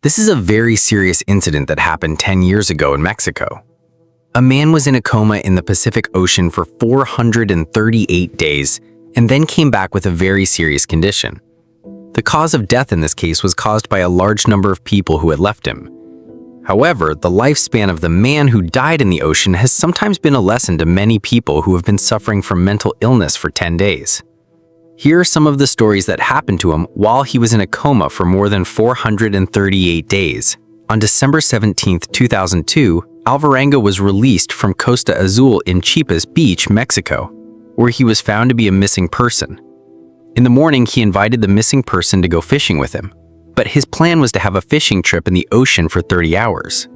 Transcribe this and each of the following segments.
This is a very serious incident that happened 10 years ago in Mexico. A man was in a coma in the Pacific Ocean for 438 days and then came back with a very serious condition. The cause of death in this case was caused by a large number of people who had left him. However, the lifespan of the man who died in the ocean has sometimes been a lesson to many people who have been suffering from mental illness for 10 days. Here are some of the stories that happened to him while he was in a coma for more than 438 days. On December 17, 2002, Alvarenga was released from Costa Azul in Chiapas Beach, Mexico, where he was found to be a missing person. In the morning, he invited the missing person to go fishing with him, but his plan was to have a fishing trip in the ocean for 30 hours.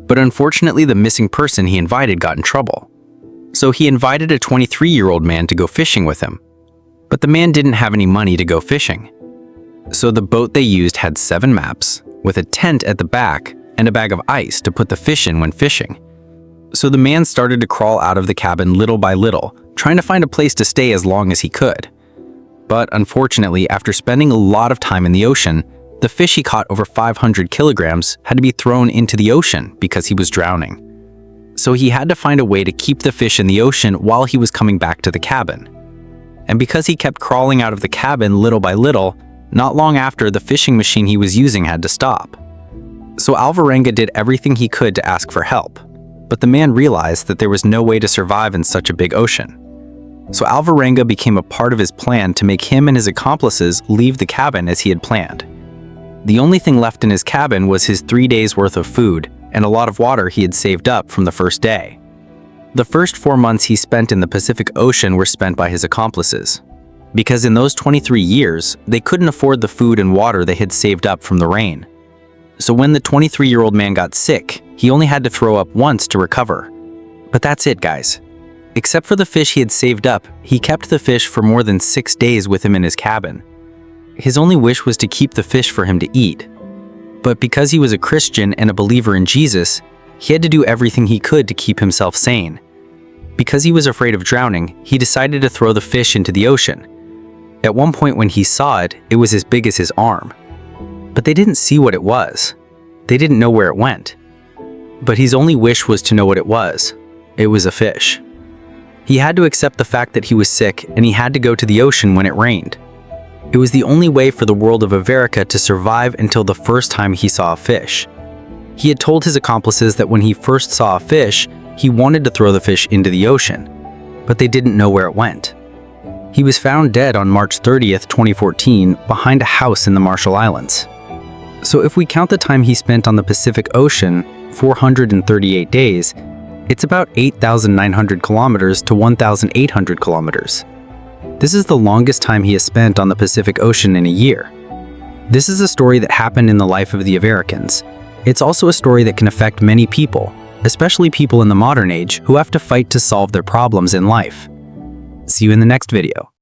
But unfortunately, the missing person he invited got in trouble. So he invited a 23-year-old man to go fishing with him. But the man didn't have any money to go fishing. So the boat they used had 7 maps, with a tent at the back and a bag of ice to put the fish in when fishing. So the man started to crawl out of the cabin little by little, trying to find a place to stay as long as he could. But unfortunately, after spending a lot of time in the ocean, the fish he caught, over 500 kilograms, had to be thrown into the ocean because he was drowning. So he had to find a way to keep the fish in the ocean while he was coming back to the cabin. And because he kept crawling out of the cabin little by little, not long after, the fishing machine he was using had to stop. So Alvarenga did everything he could to ask for help, but the man realized that there was no way to survive in such a big ocean. So Alvarenga became a part of his plan to make him and his accomplices leave the cabin as he had planned. The only thing left in his cabin was his 3 days' worth of food and a lot of water he had saved up from the first day. The first 4 months he spent in the Pacific Ocean were spent by his accomplices, because in those 23 years, they couldn't afford the food and water they had saved up from the rain. So when the 23-year-old man got sick, he only had to throw up once to recover. But that's it, guys. Except for the fish he had saved up, he kept the fish for more than 6 days with him in his cabin. His only wish was to keep the fish for him to eat. But because he was a Christian and a believer in Jesus, he had to do everything he could to keep himself sane. Because he was afraid of drowning, he decided to throw the fish into the ocean. At one point when he saw it, it was as big as his arm. But they didn't see what it was. They didn't know where it went. But his only wish was to know what it was. It was a fish. He had to accept the fact that he was sick, and he had to go to the ocean when it rained. It was the only way for the world of America to survive until the first time he saw a fish. He had told his accomplices that when he first saw a fish, he wanted to throw the fish into the ocean, but they didn't know where it went. He was found dead on March 30th, 2014, behind a house in the Marshall Islands. So if we count the time he spent on the Pacific Ocean, 438 days, it's about 8,900 kilometers to 1,800 kilometers. This is the longest time he has spent on the Pacific Ocean in a year. This is a story that happened in the life of the Americans. It's also a story that can affect many people, especially people in the modern age who have to fight to solve their problems in life. See you in the next video.